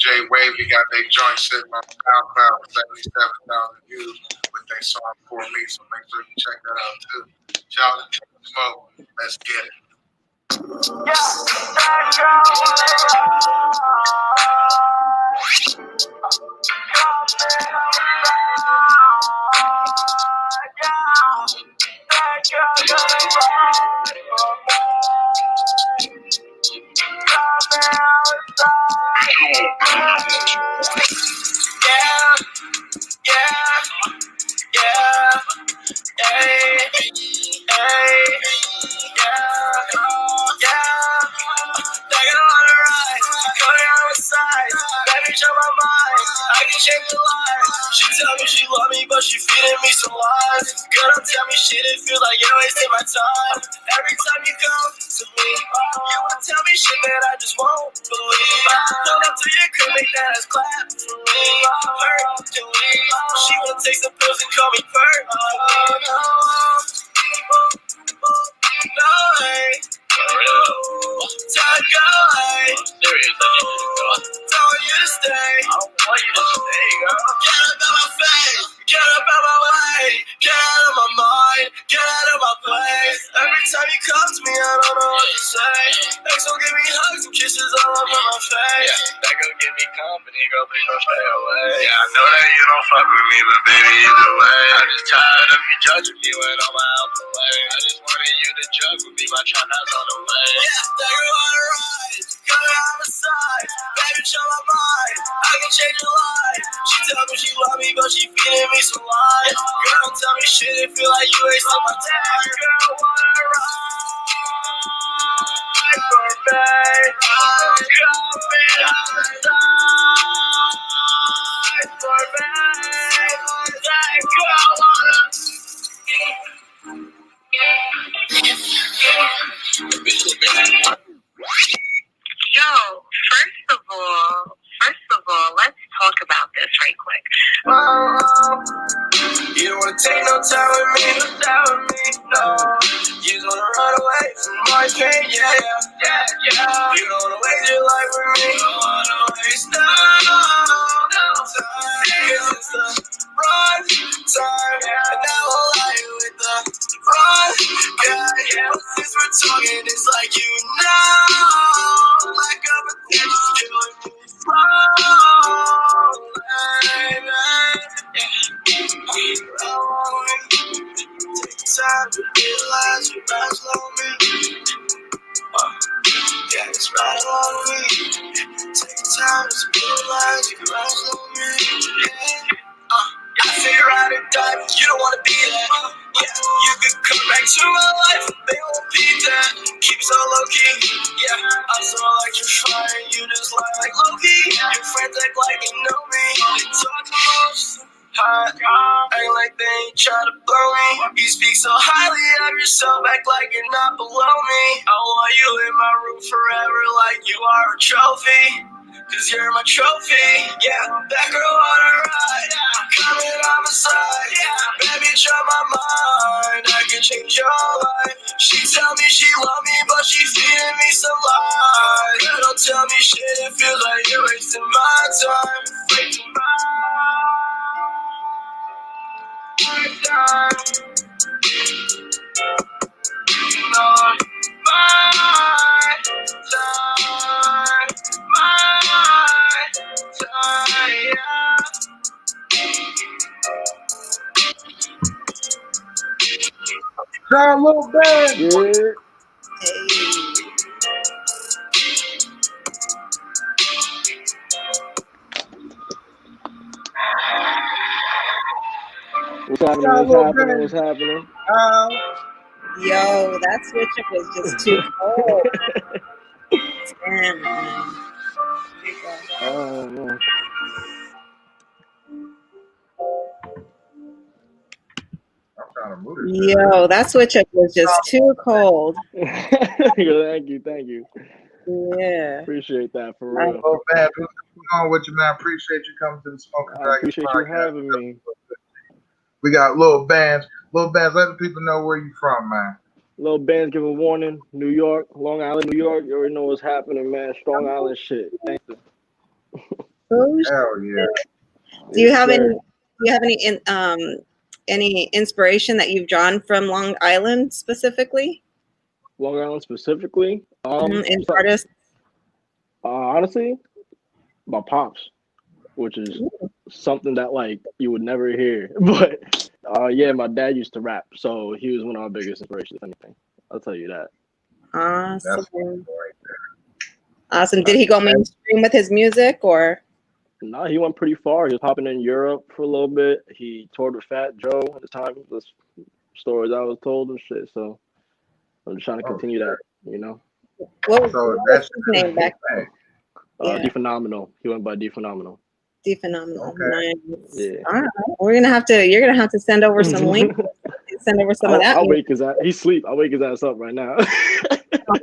Jay Wavy got their joint sitting on SoundCloud with 77,000 views with their song For Me. So make sure you check that out too. Shout out to Smoke. Let's get it. Change your life. She tell me she love me, but she feeding me some lies. Girl, don't tell me shit, it feels like you're wasting my time. Every time you come to me, you wanna tell me shit that I just won't believe. Pull up to your crib, make that ass clap for me. Hercules, she wanna take some pills and call me Perk. No way. Time go away. Don't want you to stay. I don't want you to stay, girl. Get up out my face. Get up out my way. Get out of my mind. Get out of my place. Every time you come to me, I don't know what to say. Ex gon' give me hugs and kisses all over my face. That gon' give me company, girl, please don't stay away. Yeah, I know that you don't fuck with me, but baby, either way. I'm just tired of you judging me when I'm out the way. I just wanted you to judge with me, my trap house on the way. Yeah, that girl on the rise, got her on the side. Baby, show my mind, I can change your life. She tell me she love me, but she feeding me some lies. Girl, don't tell me shit, it feel like you wasting my time. Girl, wanna ride for me. I'm coming outside for me. That girl wanna Yo, first of all, let's talk about this right quick. You don't wanna take no time with me, no. You just wanna run away from my pain, yeah. You don't wanna waste your life with me, don't wanna waste no time. Cause it's the wrong time, and now I'll lie with the wrong guy. Since we're talking, it's like you know, like a potential's killing me slowly. Take time to realize you rise lonely. Yeah, it's right along me. Take time to realize you rise lonely. I say ride or die, but you don't wanna be that. Yeah, you could come back to my life, they won't be that. Keep so low key. Yeah, I saw like you're trying, you just lie like Loki. Your friends act like they know me. They talk the most. Act like they ain't try to blow me. You speak so highly of yourself, act like you're not below me. I want you in my room forever like you are a trophy. Cause you're my trophy. Yeah, that girl on the ride, coming on my side. Yeah, baby, try my mind, I can change your life. She tell me she love me, but she feeding me some lies. Girl, don't tell me shit, it feels like you're wasting my time. Wasting my time. Not my time, yeah. John Lilbandz. Yeah. What's happening? Yo, that switch up was just too cold. Damn, man. Oh, man. Yo, that switch up was just too cold. Thank you. Yeah. Appreciate that, for real. Oh, man, what's going on with you, man? Appreciate you coming to the Smoking I Dragons appreciate podcast. you having me. We got Lilbandz. Lilbandz, let the people know where you from, man. Lilbandz, give a warning. New York, Long Island, New York. You already know what's happening, man. Strong Island shit. Thank you. Oh, Hell yeah. do you Yes, have sir. any inspiration that you've drawn from Long Island specifically? Long Island specifically. In So, artists? honestly, my pops, which is something that like you would never hear. But yeah, my dad used to rap, so he was one of our biggest inspirations. If anything, I'll tell you that. That's Awesome. right. Awesome. Did he go mainstream with his music or? No, he went pretty far. He was popping in Europe for a little bit. He toured with Fat Joe at the time. The stories I was told and shit. So I'm just trying to Oh, continue that. You know, What so was that's his name back then? D Yeah, Phenomenal. He went by D Phenomenal. D Phenomenal. okay. Nice. Yeah. All right. You're gonna have to send over some links. Send over some of that. I'll music. wake his ass. He's asleep. I'll wake his ass up right now.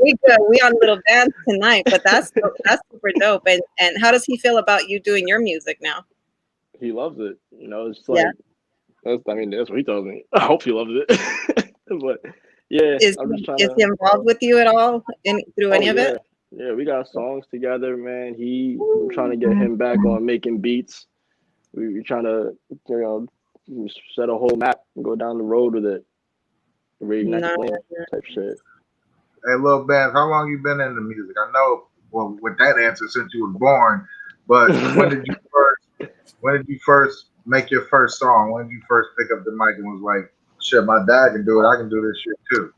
We good. We on little dance tonight, but that's super dope. And how does he feel about you doing your music now? He loves it. You know, it's Yeah. like that's what he tells me. I hope he loves it. But yeah, Is I'm just trying is to. he involved with you at all through any of Yeah, it? yeah, we got songs together, man. I'm trying to get him back on making beats. We're trying to, set a whole map and go down the road with it. Reignite the No. flame type shit. Hey, Lilbandz, how long you been into music? I know, well, with that answer, since you was born, but when did you first make your first song? When did you first pick up the mic and was like, shit, my dad can do it. I can do this shit too.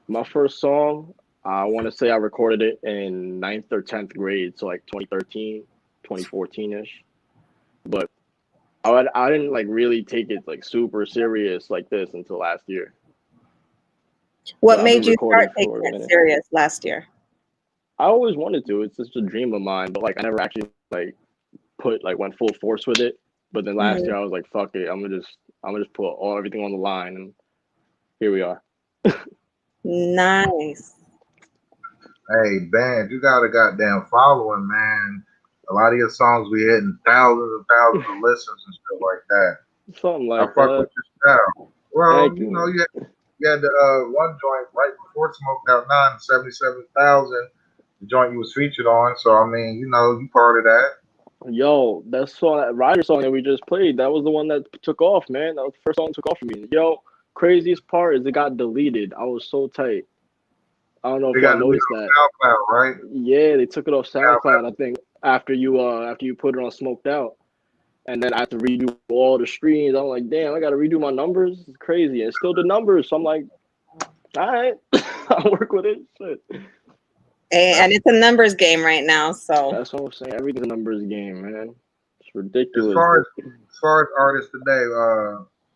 My first song, I want to say I recorded it in 9th or 10th grade, so like 2013, 2014-ish. But I didn't like really take it like super serious like this until last year. What I've made been you recording start taking for a it minute. serious last year? I always wanted to. It's just a dream of mine, but like I never actually like went full force with it. But then last year I was like, fuck it, I'm gonna just put everything on the line, and here we are. Nice. Hey, Band, you got a goddamn following, man. A lot of your songs be hitting thousands and thousands of listens and stuff like that. Something I like fuck that. with your style. Well, Thank you you, know, man. you had the one joint right before Smoked Out 9, 77,000, the joint you was featured on. So, I mean, you know, you part of that. Yo, that Rider song that we just played, that was the one that took off, man. That was the first song that took off for me. Yo, craziest part is it got deleted. I was so tight. I don't know They if got y'all the lead noticed on that. SoundCloud, right? Yeah, they took it off Yeah, SoundCloud, I think, after you put it on Smoked Out. And then I had to redo all the streams. I'm like, damn, I gotta redo my numbers. It's crazy. And it's still the numbers. So I'm like, all right, I'll work with it. Shit. And it's a numbers game right now, so That's what I'm saying. Everything's a numbers game, man. It's As ridiculous. far as artists today,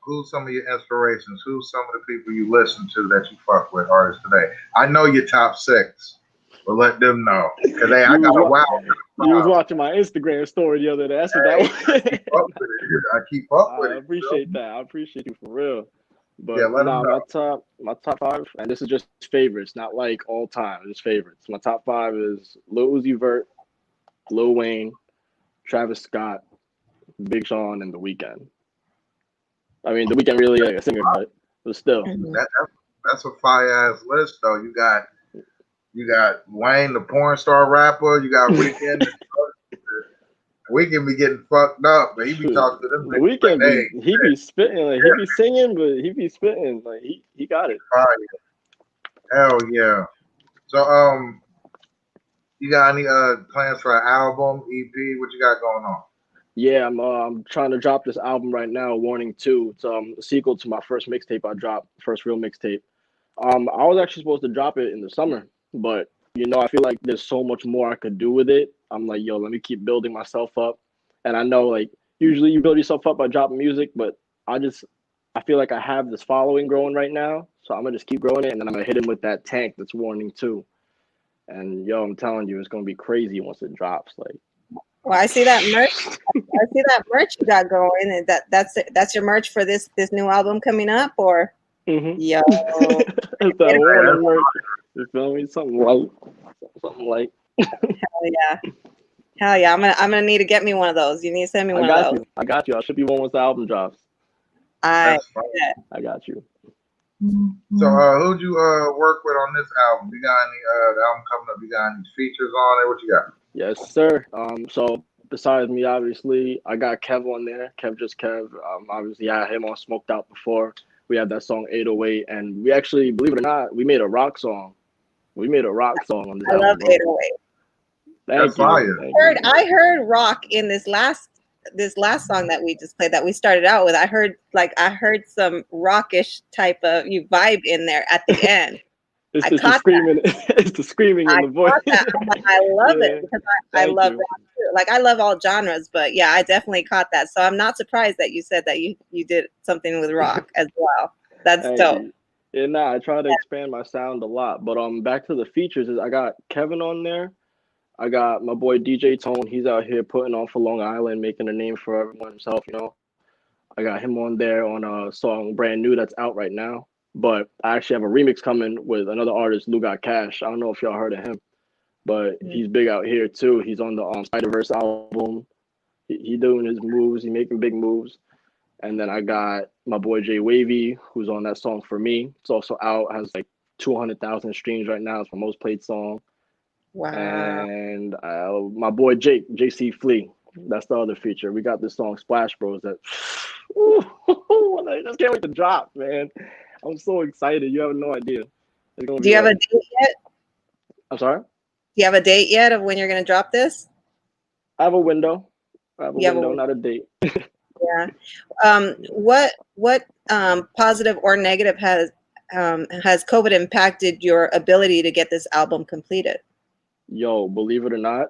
who's some of your inspirations? Who's some of the people you listen to that you fuck with artists today? I know your top 6, but let them know. Cause hey, I got a wild. You was watching my Instagram story the other day. That's what that was. I keep up with I it. appreciate that. I appreciate you for real. But Yeah, let them know. my top 5, and this is just favorites, not like all time, just favorites. My top 5 is Lil Uzi Vert, Lil Wayne, Travis Scott, Big Sean, and The Weeknd. I mean, The Weeknd really like a singer, but still. That's a fire ass list though. You got Wayne, the porn star rapper. You got Weeknd. Weeknd be getting fucked up, but he be talking to them. The Weeknd he be spitting, like he be singing, but he be spitting, like he got it. Fire. Hell yeah. So you got any plans for an album, EP? What you got going on? Yeah, I'm trying to drop this album right now, Warning 2. It's a sequel to my first mixtape I dropped, first real mixtape. I was actually supposed to drop it in the summer, but I feel like there's so much more I could do with it. I'm like, yo, let me keep building myself up. And I know like usually you build yourself up by dropping music, but I feel like I have this following growing right now. So I'm gonna just keep growing it, and then I'm gonna hit him with that tank that's Warning 2. And yo, I'm telling you, it's gonna be crazy once it drops. Like, well, I see that merch. I see that merch you got going. That's your merch for this new album coming up, or yo, it's that Warning merch. You feel me? Something like. Hell yeah! I'm gonna need to get me one of those. You need to send me one of those. I got you. I'll ship you one once the album drops. I got you. So who'd you work with on this album? You got any the album coming up? You got any features on it? What you got? Yes, sir. So besides me, obviously, I got Kev on there. Kev just Kev. Obviously, I had him on Smoked Out before. We had that song 808, and we actually, believe it or not, we made a rock song. We made a rock song on this I love album, bro. 808. That's Thank you. fire. Thank you. I heard rock in this last song that we just played that we started out with. I heard some rockish type of vibe in there at the end. It's the screaming. It's the screaming in the voice. I love Yeah. it because I love rock too. Like I love all genres, but yeah, I definitely caught that. So I'm not surprised that you said that you did something with rock as well. That's Thank dope. you. Yeah, nah, I try to expand my sound a lot. But back to the features is I got Kevin on there. I got my boy DJ Tone. He's out here putting on for Long Island, making a name for everyone himself, you know. I got him on there on a song Brand New that's out right now. But I actually have a remix coming with another artist, Lou Got Cash. I don't know if y'all heard of him, but he's big out here too. He's on the Spider-Verse album. He doing his moves. He making big moves. And then I got my boy Jay Wavy, who's on that song For Me. It's also out. Has like 200,000 streams right now. It's my most played song. Wow. And my boy Jake, JC Flea. That's the other feature. We got this song Splash Bros that I just can't wait to drop, man. I'm so excited. You have no idea. Do you have a date yet? I'm sorry? Do you have a date yet of when you're going to drop this? I have a window. Not a date. Yeah. What positive or negative has COVID impacted your ability to get this album completed? Yo, believe it or not,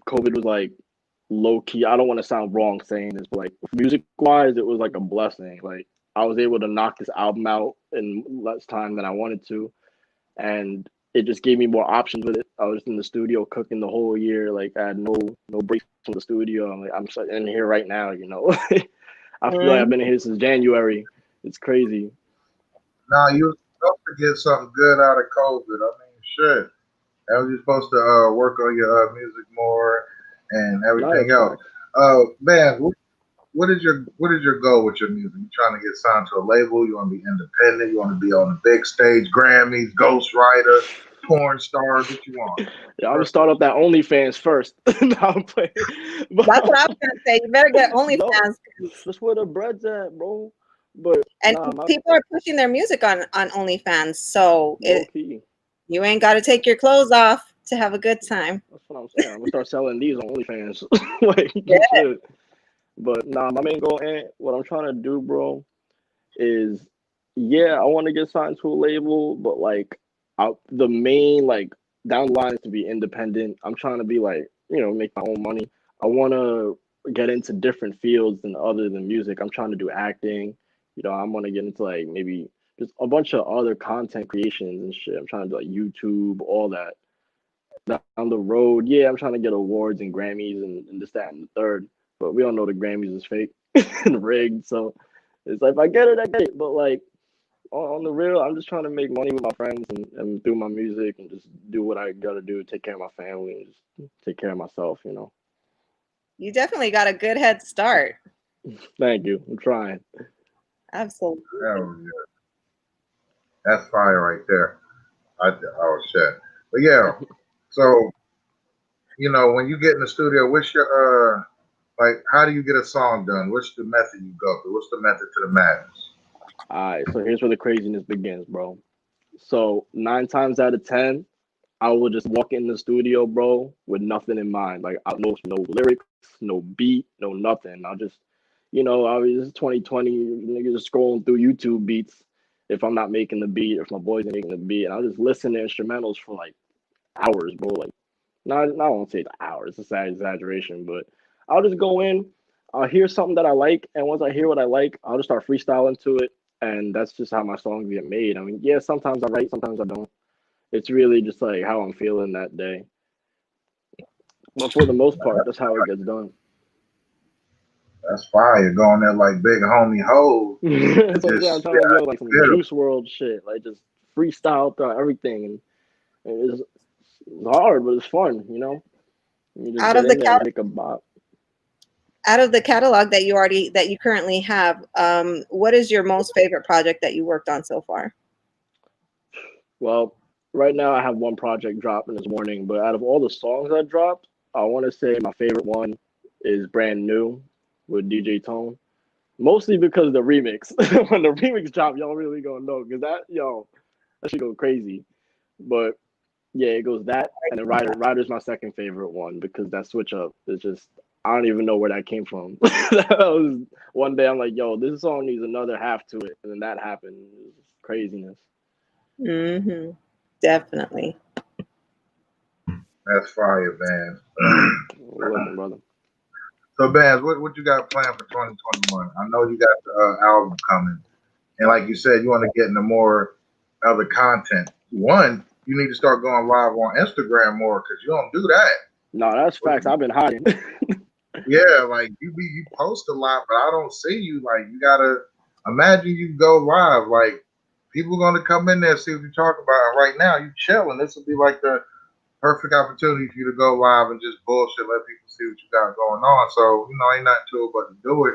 COVID was like low key. I don't want to sound wrong saying this, but like music wise, it was like a blessing. Like I was able to knock this album out in less time than I wanted to, and it just gave me more options with it. I was in the studio cooking the whole year. Like I had no breaks from the studio. I'm in here right now. You know, I feel like I've been here since January. It's crazy. Now you supposed to get something good out of COVID. I mean, shit. How you supposed to work on your music more and everything else? Man, what is your goal with your music? You trying to get signed to a label? You want to be independent? You want to be on the big stage, Grammys, ghostwriter, porn stars? What you want? Yeah, I'm gonna start up that OnlyFans first. No, I'm playing. But, that's what I was gonna say. You better get OnlyFans. That's where the bread's at, bro. But people are pushing their music on OnlyFans, so you ain't got to take your clothes off to have a good time. That's what I'm saying. I'm gonna start selling these on OnlyFans. Like, shit. But my main goal and what I'm trying to do, bro, is I want to get signed to a label, but like the main like down the line is to be independent. I'm trying to be like, you know, make my own money. I want to get into different fields other than music. I'm trying to do acting. You know, I want to get into like maybe just a bunch of other content creations and shit. I'm trying to do like YouTube, all that. Down the road, I'm trying to get awards and Grammys and this, that, and the third. But we all know the Grammys is fake and rigged. So it's like, if I get it, I get it. But like on the real, I'm just trying to make money with my friends and through my music and just do what I got to do, take care of my family and just take care of myself, you know. You definitely got a good head start. Thank you. I'm trying. Absolutely. Oh, yeah. That's fire right there. Oh, shit. But yeah, so, you know, when you get in the studio, what's your, like, how do you get a song done? What's the method you go through? What's the method to the madness? All right, so here's where the craziness begins, bro. So 9 times out of 10, I will just walk in the studio, bro, with nothing in mind. Like, no lyrics, no beat, no nothing. I'll just, you know, this is 2020, niggas just scrolling through YouTube beats if I'm not making the beat, if my boys ain't making the beat. And I'll just listen to instrumentals for, like, hours, bro. Like, I won't say hours, it's an exaggeration, but I'll just go in, I'll hear something that I like, and once I hear what I like, I'll just start freestyling to it, and that's just how my songs get made. I mean, sometimes I write, sometimes I don't. It's really just like how I'm feeling that day. But for the most part, that's how it gets done. That's fire. Going there like big homie hoes. That's what I'm trying to do, like some Juice WRLD shit, like just freestyle throughout everything, and it's hard, but it's fun, you know. You just out of the make a bop. Out of the catalog that you currently have, what is your most favorite project that you worked on so far? Well, right now I have one project dropping this morning, but out of all the songs I dropped, I want to say my favorite one is Brand New with DJ Tone. Mostly because of the remix. When the remix drop, y'all really gonna know because that should go crazy. But yeah, it goes that, and then Rider's my second favorite one because that switch up is just I don't even know where that came from. That was one day I'm like, yo, this song needs another half to it, and then that happened. It was just craziness. Mm-hmm. Definitely. That's fire, man. Looking, brother. So, Baz, what you got planned for 2021? I know you got the album coming, and like you said, you want to get into more other content. One, you need to start going live on Instagram more because you don't do that. No, that's facts. I've been hiding. Yeah, like you post a lot, but I don't see you. Like you gotta imagine you go live. Like people gonna come in there see what you talk about. And right now you chilling. This will be like the perfect opportunity for you to go live and just bullshit, let people see what you got going on. So ain't nothing to it but to do it.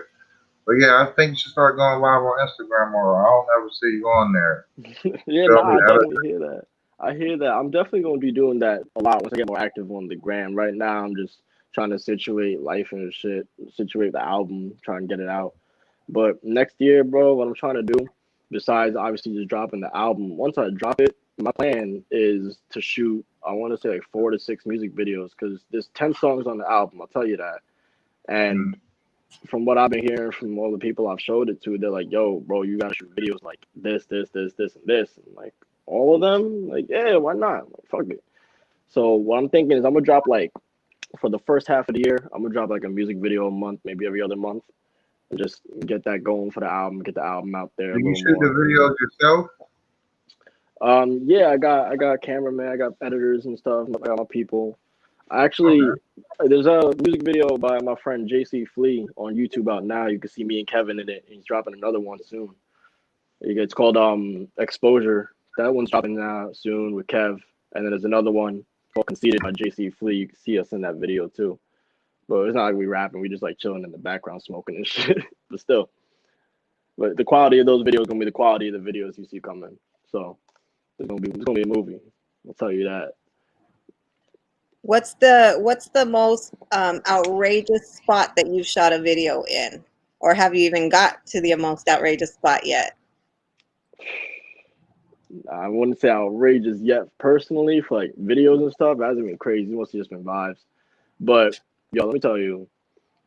But yeah, I think you should start going live on Instagram more. I don't ever see you on there. Yeah, Feel no, me? I definitely hear that. I hear that. I'm definitely going to be doing that a lot once I get more active on the gram. Right now, I'm just trying to situate life and shit, situate the album, trying to get it out. But next year, bro, what I'm trying to do, besides obviously just dropping the album, once I drop it, my plan is to shoot, I want to say like 4 to 6 music videos because there's 10 songs on the album, I'll tell you that. And from what I've been hearing from all the people I've showed it to, they're like, yo, bro, you gotta shoot videos like this, and this. And like all of them, like, yeah, why not? Like, fuck it. So what I'm thinking is I'm gonna drop like for the first half of the year, I'm gonna drop like a music video a month, maybe every other month, and just get that going for the album, get the album out there a Do you little shoot the more. videos yourself? Yeah, I got cameraman, I got editors and stuff, I got my people. Actually, there's a music video by my friend JC Flea on YouTube out now. You can see me and Kevin in it. He's dropping another one soon. It's called Exposure. That one's dropping soon with Kev. And then there's another one called Conceited by JC Flea. You can see us in that video too. But it's not like we rapping. We just like chilling in the background smoking and shit. But still. But the quality of those videos is gonna be the quality of the videos you see coming. So it's gonna be a movie. I'll tell you that. What's the most outrageous spot that you've shot a video in, or have you even got to the most outrageous spot yet? I wouldn't say outrageous yet personally for like videos and stuff. It hasn't been crazy. It mostly just been vibes. But yo, let me tell you,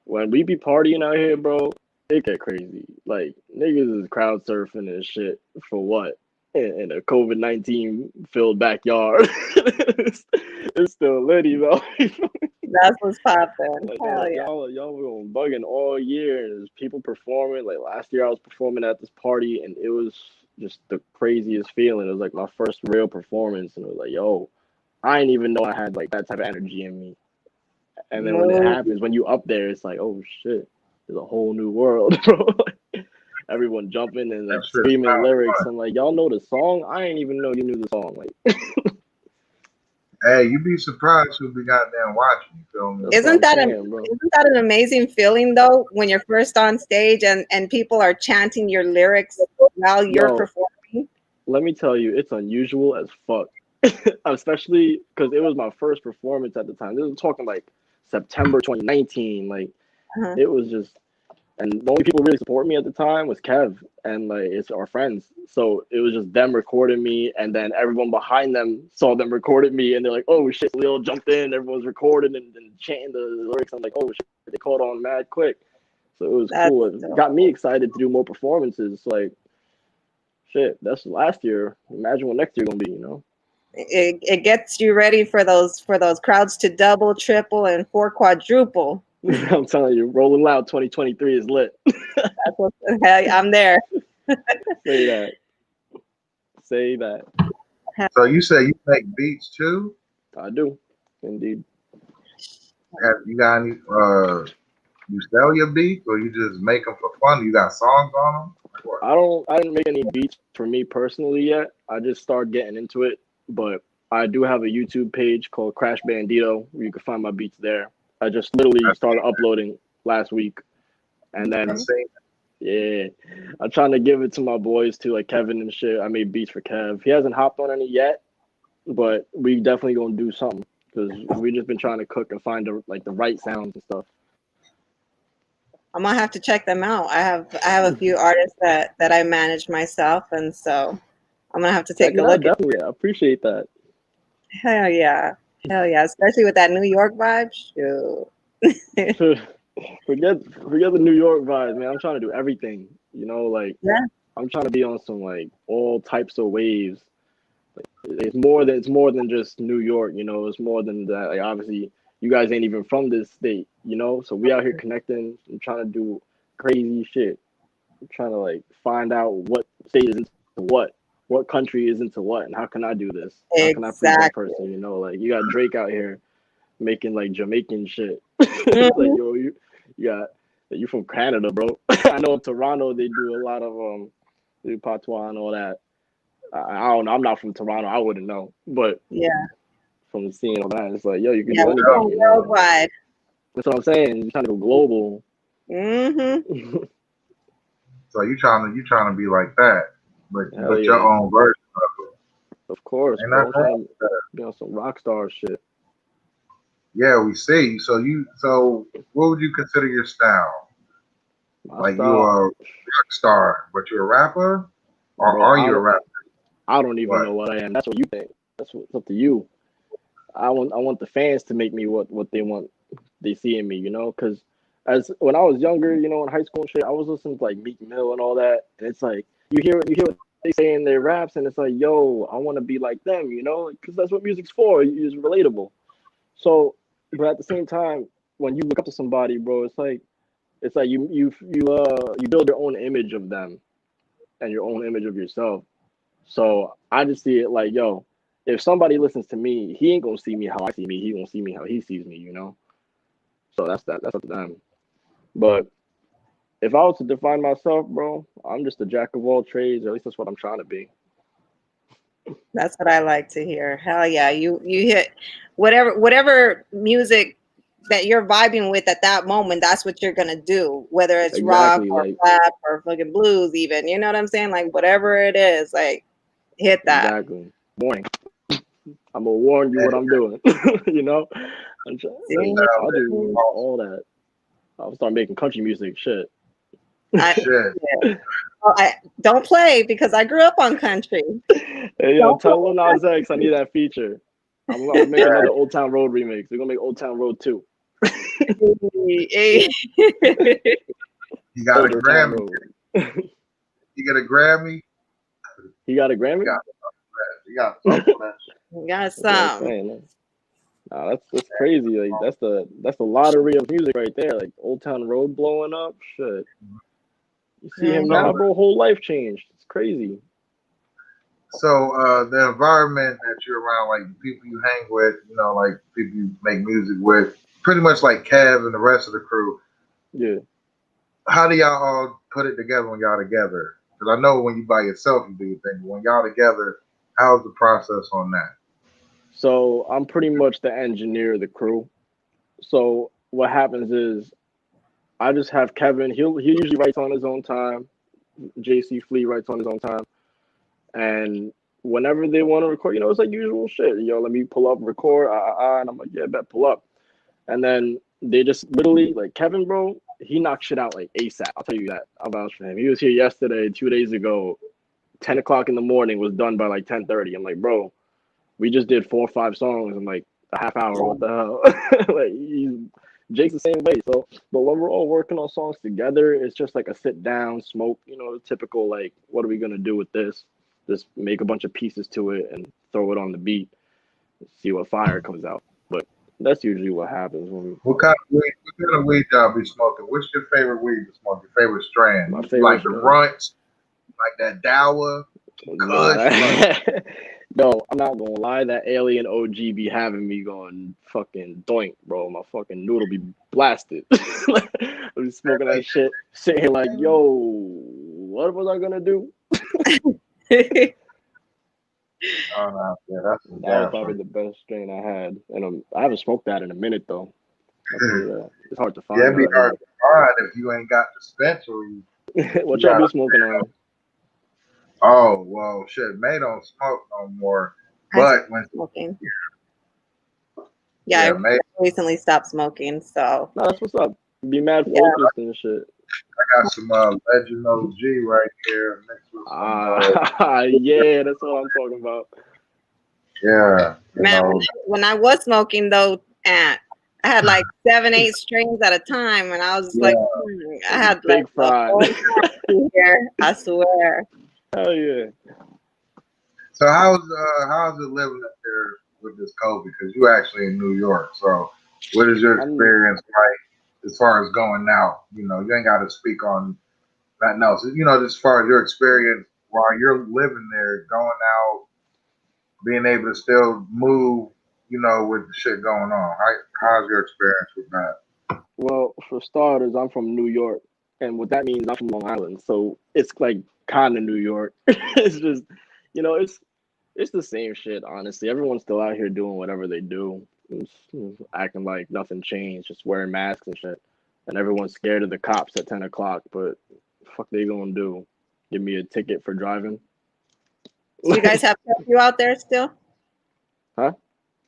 when we be partying out here, bro, it get crazy. Like niggas is crowd surfing and shit for what? In a COVID-19 filled backyard. It's still litty though. That's what's popping. Like, Hell yeah. y'all were bugging all year, and there's people performing. Like last year, I was performing at this party, and it was just the craziest feeling. It was like my first real performance, and it was like, yo, I didn't even know I had like that type of energy in me. And then when it happens, when you up there, it's like, oh shit, there's a whole new world, bro. Everyone jumping and like screaming lyrics. I'm like, y'all know the song? I didn't even know you knew the song. Like, hey, you be surprised who'll be goddamn watching. You feel me? Isn't that an amazing feeling though when you're first on stage and people are chanting your lyrics while you're performing? Let me tell you, it's unusual as fuck. Especially because it was my first performance at the time. This was talking like September 2019. Like it was just, and the only people really support me at the time was Kev and like it's our friends. So it was just them recording me, and then everyone behind them saw them recorded me, and they're like, "Oh shit!" So they all jumped in. Everyone's recording and chanting the lyrics. I'm like, "Oh shit!" They caught on mad quick. So it was cool. It got me excited to do more performances. Like, shit, that's last year. Imagine what next year gonna be. You know. It gets you ready for those crowds to double, triple, and 4 quadruple. I'm telling you, Rolling Loud 2023 is lit. That's what the hell, I'm there. Say that. So you say you make beats too? I do, indeed. You got any? You sell your beats, or you just make them for fun? You got songs on them? I didn't make any beats for me personally yet. I just started getting into it, but I do have a YouTube page called Crash Bandito where you can find my beats there. I just literally started uploading last week, and then yeah, I'm trying to give it to my boys too, like Kevin and shit. I made beats for Kev. He hasn't hopped on any yet, but we definitely gonna do something because we just been trying to cook and find the right sounds and stuff. I'm gonna have to check them out. I have a few artists that I manage myself, and so I'm gonna have to Check take a it out, look at. definitely. I appreciate that. Hell yeah, hell yeah! Especially with that New York vibe. Shoot. forget the New York vibes, man. I'm trying to do everything. Like Yeah. I'm trying to be on some like all types of waves. It's more than just New York. It's more than that. Like obviously, you guys ain't even from this state. So we out here connecting and trying to do crazy shit. I'm trying to like find out what state is into what country is into what, and how can I do this? How can I please that Exactly. person? Like you got Drake out here making like Jamaican shit. It's like, Mhm. yo, you from Canada, bro. I know in Toronto they do a lot of they do patois and all that. I don't know. I'm not from Toronto. I wouldn't know. But Yeah, from seeing all that, it's like, yo, you can yeah. do We're anything. going worldwide. That's what I'm saying. You're trying to go global. Mm-hmm. So you trying to be like that, but Hell your yeah. own version of it. Of course, Ain't bro. I'm nothing wrong trying with to that. be on some rock star shit. Yeah, we see. So what would you consider your style? My Like you style, are a rock star, but you're a rapper, or bro. are you a rapper? I don't even What? know what I am. That's what you think. That's what's up to you. I want the fans to make me what they want they see in me, because as when I was younger, in high school and shit, I was listening to like Meek Mill and all that, and it's like you hear what they say in their raps, and it's like, yo, I want to be like them, because that's what music's for. It's relatable. So, but at the same time, when you look up to somebody, bro, it's like you build your own image of them and your own image of yourself. So I just see it like, yo, if somebody listens to me, he ain't gonna see me how I see me. He gonna see me how he sees me. So that's that. That's up to them. But if I was to define myself, bro, I'm just a jack of all trades. Or at least that's what I'm trying to be. That's what I like to hear. Hell yeah, you hit whatever music that you're vibing with at that moment. That's what you're gonna do, whether it's rock Exactly. or Like rap or fucking blues, even. You know what I'm saying? Like whatever it is, like hit that. exactly. Warning. I'm gonna warn you Hey, what I'm doing. you know. that See, I'll sounds do awesome. all that. I'll start making country music. Shit. I, Shit. yeah. Well, I don't play because I grew up on country. Hey, yo, Don't tell Lil play Nas X I need that feature. I'm gonna make another Old Town Road remix. We're gonna make Old Town Road 2. country. Hey. You got a Older Town Grammy. Road. You get a Grammy. He got a You Grammy? got you got something on that shit. Got That's what I'm some. saying. Nah, that's crazy. Like that's the lottery of music right there. Like Old Town Road blowing up. Shit. You see him Mhm. now, bro, whole life changed. It's crazy. So the environment that you're around, like the people you hang with, like people you make music with, pretty much like Kev and the rest of the crew. Yeah. How do y'all all put it together when y'all together? Because I know when you by yourself, you do your thing. But when y'all together, how's the process on that? So I'm pretty much the engineer of the crew. So what happens is I just have Kevin. He usually writes on his own time. JC Flea writes on his own time. And whenever they want to record, it's like usual shit. Let me pull up, record, and I'm like, yeah, bet, pull up. And then they just literally, like Kevin, bro, he knocked shit out like ASAP. I'll tell you that. I'll vouch for him. He was here yesterday, 2 days ago, 10 o'clock in the morning, was done by like 10:30. I'm like, bro, we just did 4 or 5 songs in like a half hour. What the hell? Jake's the same way. So, but when we're all working on songs together, it's just like a sit down, smoke, the typical like, what are we gonna do with this? Just make a bunch of pieces to it and throw it on the beat, see what fire comes out. But that's usually what happens when What kind of weed y'all be smoking? What's your favorite weed to smoke? Your favorite strand? my You like favorite the strain. runts? Like that Dawa? Nah, Kush? Like, no, I'm not gonna lie. That alien OG be having me going fucking doink, bro. My fucking noodle be blasted. I'm just smoking that shit, sitting here like, yo, what was I gonna do? oh no, yeah, that's some That was gas. probably the best strain I had, and I haven't smoked that in a minute though. I'll tell you that. It's hard to Yeah, find it'd be out hard to find if you ain't got dispensary. here. What You y'all be gotta. smoking on? Oh well, shit. May don't smoke no more. I stopped But when smoking. yeah, Yeah, May. I recently stopped smoking. So No, that's what's up. Be mad Yeah. focused and shit. I got some Legend OG right here mixed with some. Yeah, that's what I'm talking about. Yeah, you Man, know, when I was smoking though, I had like 7, 8 strings at a time, and I was just like, I had like Big fried. here. I swear. Hell yeah. so how's it living up there with this COVID? Because you actually in New York, so what is your experience like as far as going out? You know, you ain't got to speak on nothing else. You know, as far as your experience while you're living there, going out, being able to still move, you know, with the shit going on. How's your experience with that? Well, for starters, I'm from New York, and what that means, I'm from Long Island, so it's like kind of New York. It's just, it's the same shit. Honestly, everyone's still out here doing whatever they do, acting like nothing changed, just wearing masks and shit, and everyone's scared of the cops at 10 o'clock. But fuck, they gonna do? Give me a ticket for driving? So you guys have curfew out there still? Huh?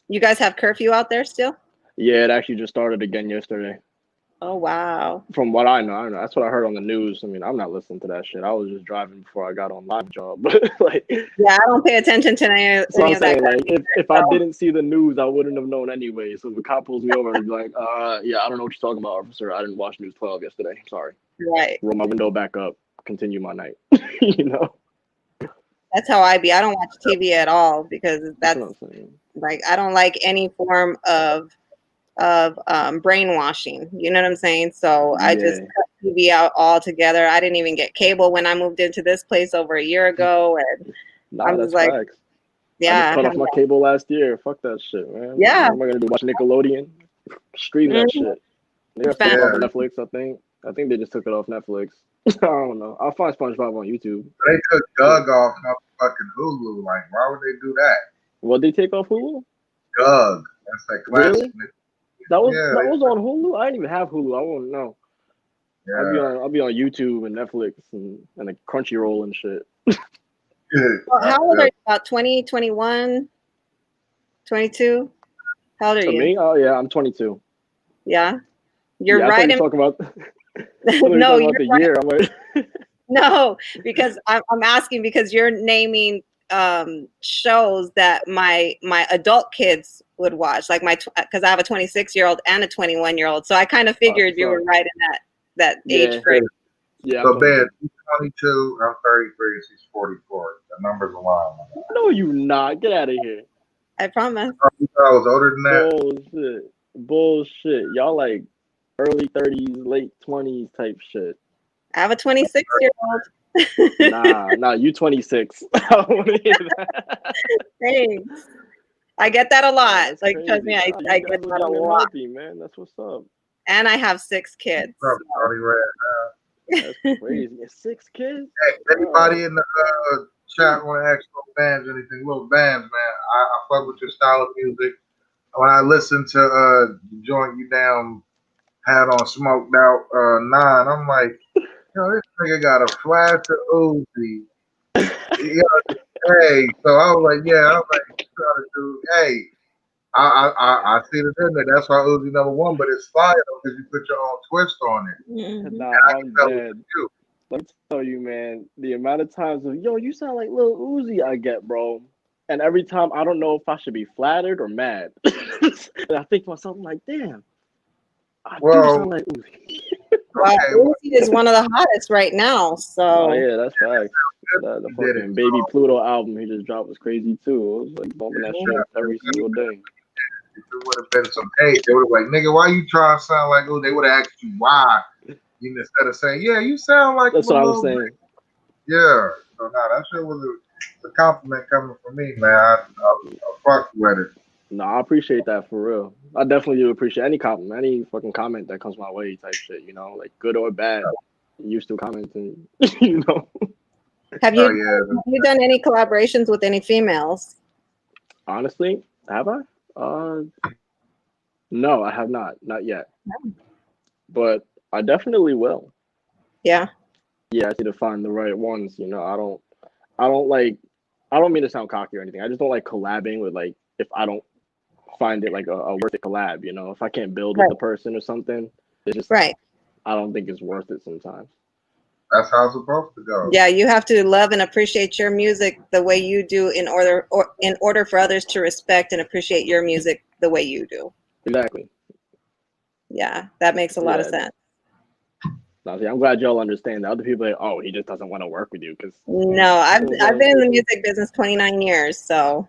You guys have curfew out there still? Yeah, it actually just started again yesterday. Oh wow. From what I know, that's what I heard on the news. I mean, I'm not listening to that shit. I was just driving before I got on live job. But like, yeah, I don't pay attention to any so I'm of that. saying, like, if I didn't see the news, I wouldn't have known anyway. So if the cop pulls me over, I'd be like, yeah, I don't know what you're talking about, officer. I didn't watch News 12 yesterday. Sorry. Right. Roll my window back up. Continue my night. That's how I be. I don't watch TV at all because that's what I'm saying. like I don't like any form of brainwashing. You know what I'm saying? So I just cut TV out altogether. I didn't even get cable when I moved into this place over a year ago, and I'm just like, facts. yeah, I just cut off my cable last year. Fuck that shit, man. Yeah. What am I gonna do? Watch Nickelodeon? Stream that shit. They got stuff off Netflix, I think. I think they just took it off Netflix. I don't know. I'll find SpongeBob on YouTube. They took Doug off motherfucking Hulu. Like, why would they do that? What they take off Hulu? Doug. That's that classic. Really? That was on Hulu? I didn't even have Hulu. I won't know. Yeah. I'll be on YouTube and Netflix and a Crunchyroll and shit. Well, how old are you? About 20, 21, 22? How old are you? Me? Oh yeah, I'm 22. Yeah. You're right. You're talking about no, you're the right. year. I'm like no, because I'm asking because you're naming shows that my adult kids would watch, like because I have a 26-year-old and a 21-year-old, so I kind of figured you were right in that age grade. Yeah. So Ben, he's 22. I'm 33. She's 44. The numbers align. No, you not. Get out of here. I promise. You thought I was older than that? Bullshit. Y'all like early 30s, late 20s type shit. I have a 26-year-old. Nah, you 26. I don't want to hear that. Thanks. I get that a lot. Like, trust me, I get that a lot. Healthy, man. That's what's up. And I have 6 kids. What's up, Charlie Red? That's crazy. 6 kids? Hey, anybody in the chat want to ask Lilbandz anything? Lilbandz, man, I fuck with your style of music. When I listen to the Joint You Down had on Smoked Out 9, I'm like, yo, this nigga got a flash of Uzi. Hey, so I was like, dude, hey, I see it in there. That's why Uzi #1, but it's fire because you put your own twist on it. Mm-hmm. Nah, I'm dead. Let me tell you, man, the amount of times of, yo, you sound like Lil Uzi I get, bro. And every time, I don't know if I should be flattered or mad. And I think to myself, I'm like, damn, I do sound like Uzi. Well, Uzi is one of the hottest right now. So. Oh, yeah, that's facts. The fucking Baby Pluto album he just dropped was crazy, too. It was like bumping that shit every single day. If it would have been some hate, they would have like, nigga, why you trying to sound like Uzi? They would have asked you why. Instead of saying, yeah, you sound like that's what I was saying. Yeah. So, that shit was a compliment coming from me, man. I fucked with it. No, I appreciate that for real. I definitely do appreciate any compliment, any fucking comment that comes my way type shit, like good or bad. You still commenting, Have you done any collaborations with any females? Honestly, have I? No, I have not. Not yet. No. But I definitely will. Yeah. Yeah, I need to find the right ones. I don't mean to sound cocky or anything. I just don't like collabing with if I don't find it like a worth it collab. If I can't build with the person or something, it's just I don't think it's worth it sometimes. That's how it's supposed to go. Yeah, you have to love and appreciate your music the way you do in order for others to respect and appreciate your music the way you do. Exactly. Yeah, that makes a lot of sense. No, see, I'm glad y'all understand that. Other people are like, oh, he just doesn't want to work with you because. No, I've been in the music business 29 years, so.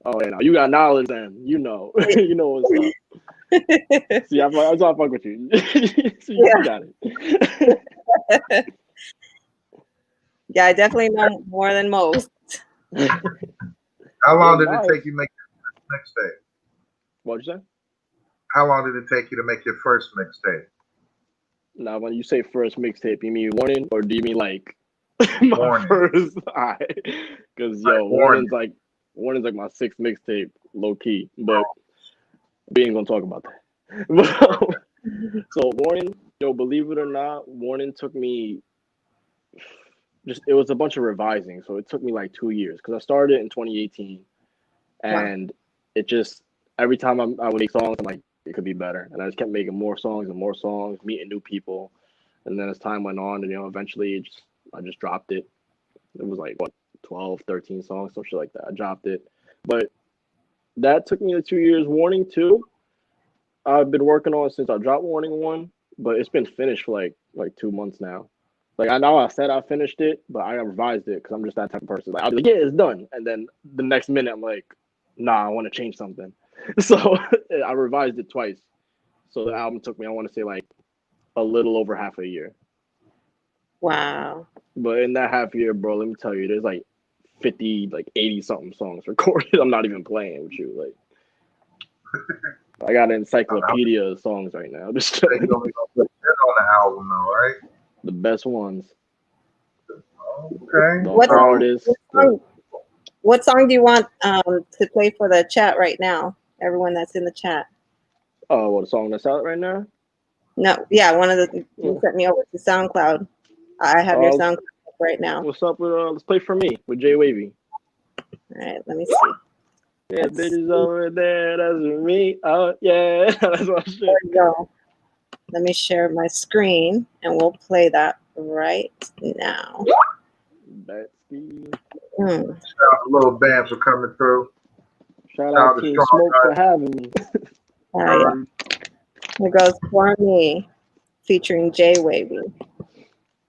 Oh, you know, you got knowledge, then you know, you know what's up. See, that's why I fuck with you. So you got it. Yeah, I definitely know more than most. How long did it take you to make your first mixtape? What'd you say? How long did it take you to make your first mixtape? Now, when you say first mixtape, you mean Warning, or do you mean like my Warning. first? Because Warning's like my sixth mixtape, low key. But we ain't gonna talk about that. So Warning, believe it or not, Warning took me. It was a bunch of revising, so it took me like 2 years because I started it in 2018, and it just every time I would make songs, I'm like, it could be better, and I just kept making more songs and more songs, meeting new people, and then as time went on, and eventually I just dropped it. It was like 12, 13 songs, some shit like that. I dropped it, but that took me 2 years. Warning 2, I've been working on since I dropped Warning 1, but it's been finished for like 2 months now. Like, I know I said I finished it, but I revised it because I'm just that type of person. Like, I'll be like, yeah, it's done. And then the next minute, I'm like, nah, I want to change something. So I revised it twice. So the album took me, I want to say, like a little over half a year. Wow. But in that half year, bro, let me tell you, there's like 50, like 80 something songs recorded. I'm not even playing with you. Like, I got an encyclopedia of songs right now. Just They only gonna put that on the album, though, right? the best ones. Okay. What song do you want to play for the chat right now? Everyone that's in the chat. Oh, what, a song that's out right now? No, yeah, one of the you sent me over to SoundCloud. I have your SoundCloud right now. What's up with let's play For Me with Jay Wavy. All right, let me see. Yeah, bitches over there, that's for me. Oh yeah, that's my shit. There we go. Let me share my screen and we'll play that right now. Shout out to Lilbandz for coming through. Shout out to Smoke for having me. Yeah. Here goes For Me featuring Jay Wavy.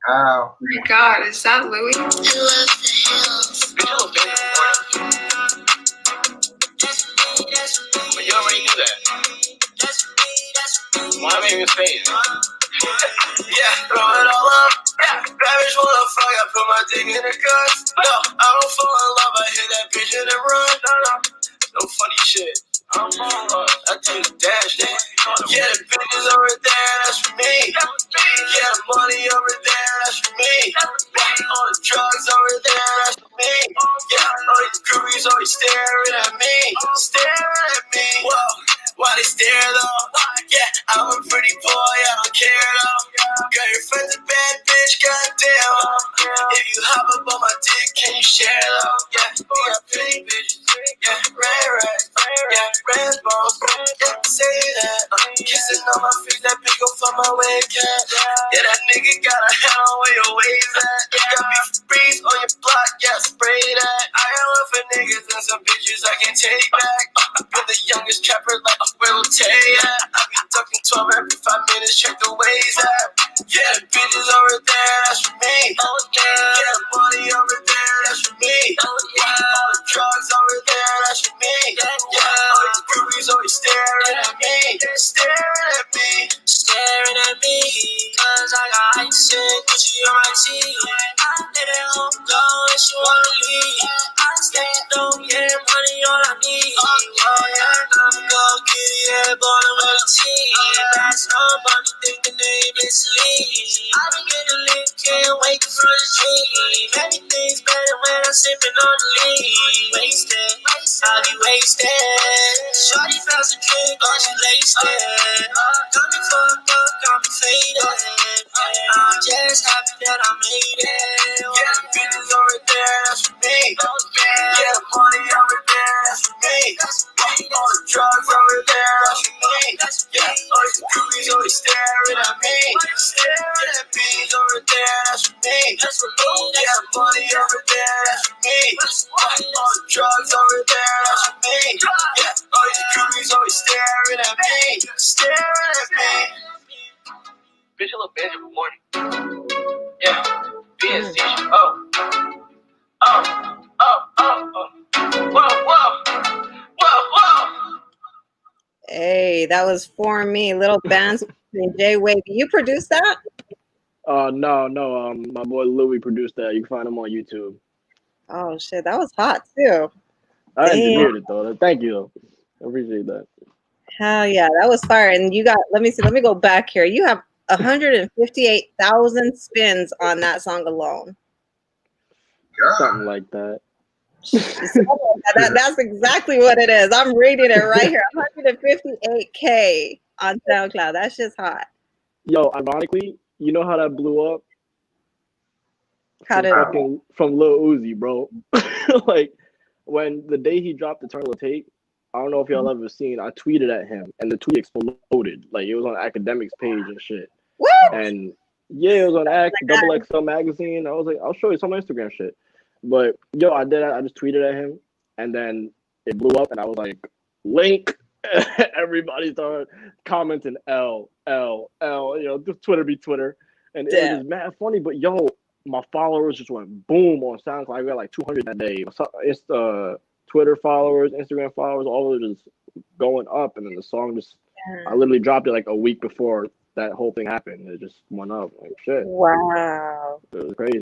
How? Oh my God, is that Louis? I love the hills. But you already knew that. Why am I even saying it? Yeah, throw it all up. Yeah, bad bitch wanna fuck, I put my dick in her guts. No, I don't fall in love, I hit that bitch and then run. No funny shit. I'm on love, I do the dash. Yeah, the bitches over there, that's for me. Yeah, the money over there, that's for me. All the drugs over there, that's for me. Yeah, all these groupies always staring at me. Whoa, why they stare though? Yeah, I'm a pretty boy, I don't care though. Got your friend's a bad bitch, goddamn. If you hop up on my dick, can you share though? Yeah, we got pretty bitches. Yeah, red, yeah, red balls. Yeah, say that. Kissing on my face, that big gon' fuck my webcam. Yeah, that nigga got a hand on where your waves at. Got me freeze on your block, yeah, spray that. I got love for niggas and some bitches I can't take back. Been the youngest trapper like a Will Tay. I be ducking 12 every 5 minutes, check the ways at. Yeah, the bitches over there, that's for me. Yeah, the money over there, that's for me. All the drugs over there, that's for me. Yeah, all these groupies always staring at me. Staring at me, cause I got ice and Gucci on my teeth. I let it home go and she wanna leave. I stay dope, yeah, money all I need. Oh yeah, I'm go get it, yeah, ballin' with a team. That's all money, think the name is Lee. I been getting lit, can't wait for the dream. Everything's better when I'm sipping on the lean. Wasted, I be wasted. Shorty found some drink, oh she laced it. Got me fucked up, got me faded. I'm just happy that I made it. Yeah, the bitches over there, that's for me. Yeah, the money over there, that's for me. All the drugs over there, that's for me. Yeah, all these groupies always staring at me. me. Yeah, money over there, that's for me. All the drugs over there, that's for me. Yeah, all these groupies always staring at me. Staring at me. Bitch, a little bad every morning. Yeah. BSC. Oh. Oh. Oh. Oh. Oh. Whoa. Whoa. Whoa. Whoa. Hey, that was For Me, Lilbandz and J Wavy. You produced that? No. My boy Louis produced that. You can find him on YouTube. Oh shit, that was hot too. I Damn. engineered it though. Thank you though. I appreciate that. Hell yeah, that was fire. And you got, let me see, let me go back here. You have 158,000 spins on that song alone. Something like that. That's exactly what it is. I'm reading it right here. 158K on SoundCloud. That's just hot. Yo, ironically, you know how that blew up? How did Fucking from Lil Uzi, bro. Like when the day he dropped Eternal Tape, I don't know if y'all ever seen. I tweeted at him, and the tweet exploded. Like it was on Academics page and shit. What? And yeah, it was on Double XL magazine. I was like, I'll show you some Instagram shit. But yo, I did. I just tweeted at him, and then it blew up, and I was like, link. Everybody started commenting L. You know, Twitter be Twitter, and it was just mad funny. But yo, my followers just went boom on SoundCloud. I got like 200 that day. It's Twitter followers, Instagram followers, all of it just going up, and then the song just I literally dropped it like a week before that whole thing happened. It just went up like shit. Wow, it was crazy.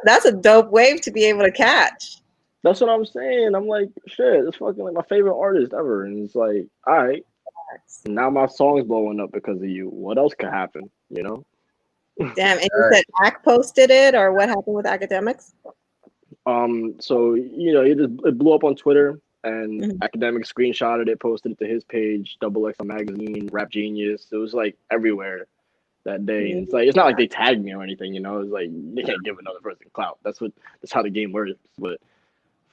That's a dope wave to be able to catch. That's what I'm saying. I'm like, shit, it's fucking like my favorite artist ever, and it's like, all right, now my song's blowing up because of you. What else could happen? You know? Damn, and you said Ac posted it, or what happened with Academics? So you know, it blew up on Twitter, and Academic screenshotted it, posted it to his page, Double XL magazine, Rap Genius. It was like everywhere that day. And it's like it's not like they tagged me or anything, you know. It's like they can't give another person clout. That's how the game works. But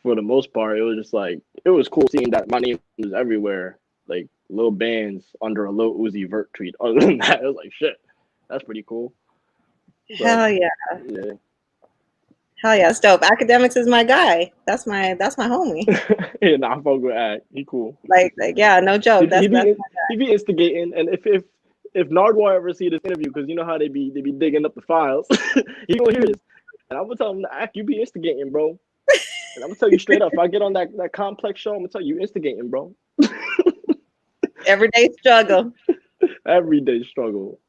for the most part, it was just like it was cool seeing that my name was everywhere, like Lilbandz under a Lil Uzi Vert tweet. Other than that, it was like shit. That's pretty cool. So, Hell yeah. Yeah. Hell yeah, it's dope. Academics is my guy. That's my homie. Yeah, nah, I'm fucking with Act. He cool. Like yeah, no joke. He be instigating, and if Nardwar ever see this interview, because you know how they be digging up the files, he gonna hear this, and I'm gonna tell him, Act, you be instigating, bro. And I'm gonna tell you straight up, if I get on that complex show, I'm gonna tell you instigating, bro. Everyday struggle. Everyday struggle.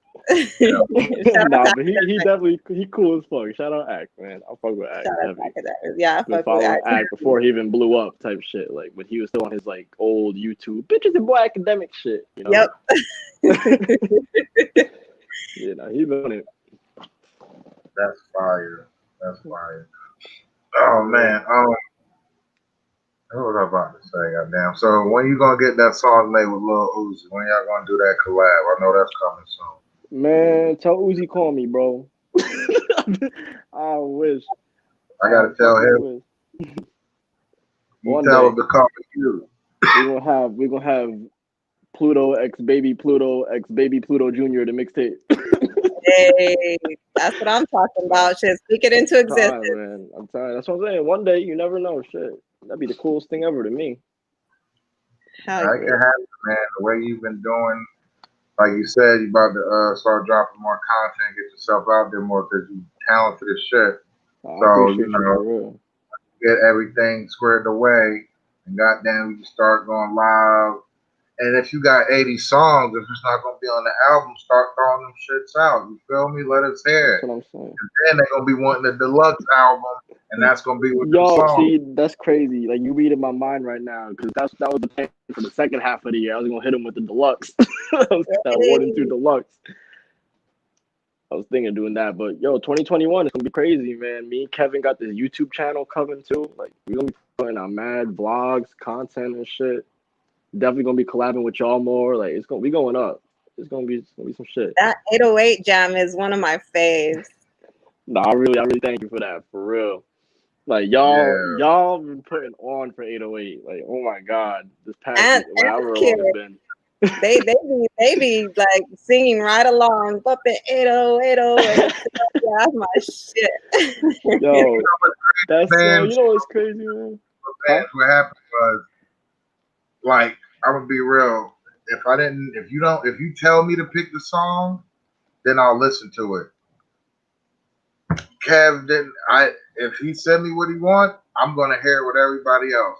Nah, but he definitely cool as fuck. Shout out Act, man. I'll fuck with Act. Yeah, I fuck with Act before he even blew up type shit. Like when he was still on his like old YouTube bitches and boy academic shit. You know? Yep. You know, he been on it. That's fire. That's fire. Oh man. What was I about to say? Goddamn. So when you gonna get that song made with Lil Uzi? When y'all gonna do that collab? I know that's coming soon. Man, tell Uzi call me, bro. I wish. I gotta tell him. You tell him to call you. We're gonna have Pluto x baby Pluto Jr. the mixtape. Hey, that's what I'm talking about. Shit, speak it into existence. Man. I'm tired. That's what I'm saying. One day you never know. Shit, that'd be the coolest thing ever to me. That can happen, man. The way you've been doing. Like you said, you about to start dropping more content, get yourself out there more because you're talented as shit. So, you know, get everything squared away and goddamn, you can start going live. And if you got 80 songs, if it's not going to be on the album, start throwing them shits out. You feel me? Let us hear it. That's what I'm saying. And then they're going to be wanting the deluxe album, and that's going to be with the song. See, that's crazy. Like, you reading my mind right now, because that was the plan for the second half of the year. I was going to hit them with the deluxe. That 1 and 2 deluxe. I was thinking of doing that, but yo, 2021 is gonna be crazy, man. Me and Kevin got this YouTube channel coming too. Like, we're gonna be putting out mad vlogs, content, and shit. Definitely gonna be collabing with y'all more. Like, it's gonna be going up. It's gonna be some shit. That 808 jam is one of my faves. No, I really thank you for that, for real. Like, y'all been putting on for 808. Like, oh my god, this past however long it's been. They be like singing right along, bumping 80, yeah, that's my shit. Yo, that's Bands, you know what's crazy, man? Huh? what happened was, like, I'm gonna be real. If you tell me to pick the song, then I'll listen to it. Kev didn't. If he send me what he want, I'm gonna hear it with everybody else.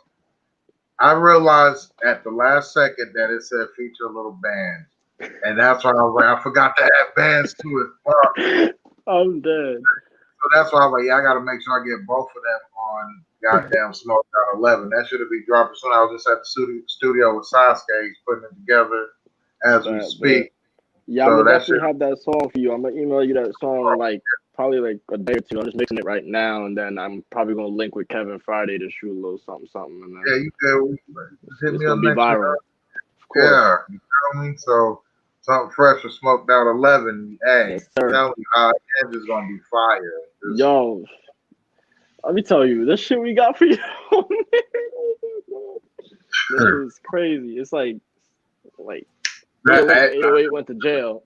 I realized at the last second that it said feature little bands, and that's why I was like, I forgot to add bands to it. Fuck. I'm dead. So that's why I was like, yeah, I gotta make sure I get both of them on goddamn Smoked Out 11. That should have been dropping soon. I was just at the studio with Sasuke. He's putting it together as we speak. Yeah, So I'm gonna that definitely have that song for you. I'm gonna email you that song like probably like a day or two. I'm just mixing it right now, and then I'm probably gonna link with Kevin Friday to shoot a little something. And then Yeah, you could hit it's me gonna up be next viral. week. Yeah, you feel me? So something fresh with Smoked Out 11. Hey, Yes, sir. tell me how it is gonna be fire. Yo, let me tell you, this shit we got for you. This is crazy. It's like 808 went to jail.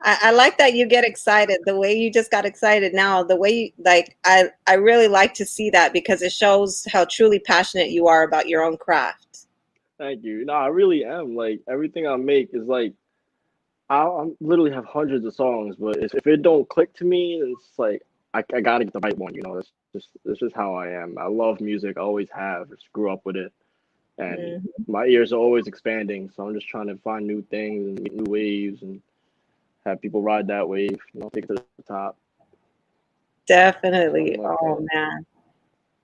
I like that you get excited. The way you just got excited now, the way you like, I really like to see that because it shows how truly passionate you are about your own craft. Thank you. No, I really am. Like everything I make is like I literally have hundreds of songs, but if it don't click to me, it's like I gotta get the right one. You know, that's just how I am. I love music. I always have. Just grew up with it, and my ears are always expanding. So I'm just trying to find new things and new waves and have people ride that wave. You know, take it to the top. Definitely. Oh man.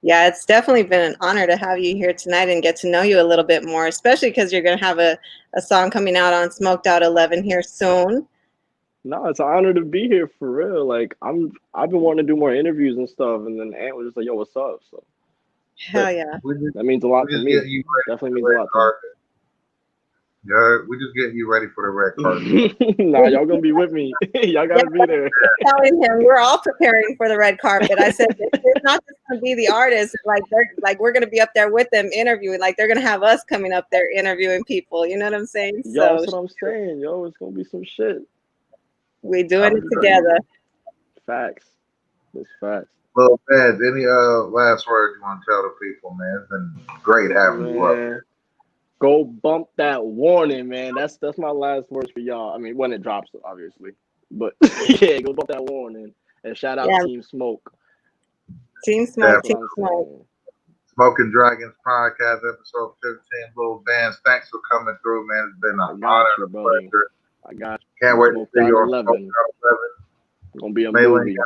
Yeah, it's definitely been an honor to have you here tonight and get to know you a little bit more, especially because you're going to have a song coming out on Smoked Out 11 here soon. No, it's an honor to be here for real. Like I've been wanting to do more interviews and stuff, and then Ant was just like, "Yo, what's up?" So hell yeah, that means a lot to me. Definitely means a lot to me. Yeah, we just getting you ready for the red carpet. Nah, y'all gonna be with me. Y'all gotta be there. Telling him we're all preparing for the red carpet. I said it's not just gonna be the artists. We're gonna be up there with them interviewing. Like they're gonna have us coming up there interviewing people. You know what I'm saying? Yo, that's what I'm saying. Yo, it's gonna be some shit. We're doing it together. Facts. That's facts. Lilbandz, any last words you want to tell the people, man? It's been great having you up. Go bump that warning, man. That's my last words for y'all. I mean, when it drops, obviously. But yeah, go bump that warning. And shout out Team Smoke. Team Smoke, Team Smoke. Smoking Dragons podcast, episode 15. Lilbandz, thanks for coming through, man. It's been an honor and a pleasure. I got you. Can't wait to see you on 11. It's gonna be a movie.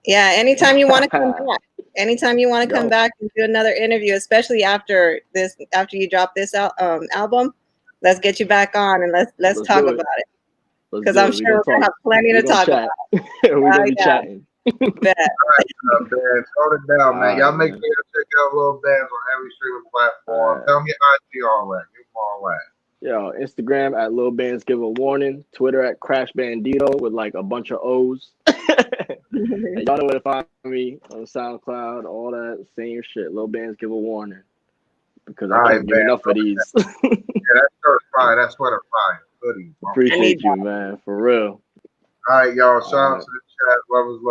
Yeah, anytime you want to come back. Anytime you want to come back and do another interview, especially after you drop this album, let's get you back on and let's talk about it. Because I'm sure we're gonna have plenty to talk about. We're gonna be chatting. Bet. All right, man. Hold it down, man. Y'all make sure to check out Lilbandz on every streaming platform. Tell me IG all that. Give them all that. Yo, Instagram at Lilbandz Give a Warning, Twitter at Crash Bandito with like a bunch of O's. Y'all know where to find me on SoundCloud, all that same shit. Lilbandz Give a Warning. Because I can't get enough of these. Yeah, that shirt's fire. That sweater fire. Goodie. Appreciate you, man. For real. All right, y'all. Shout out to the chat. Love is love.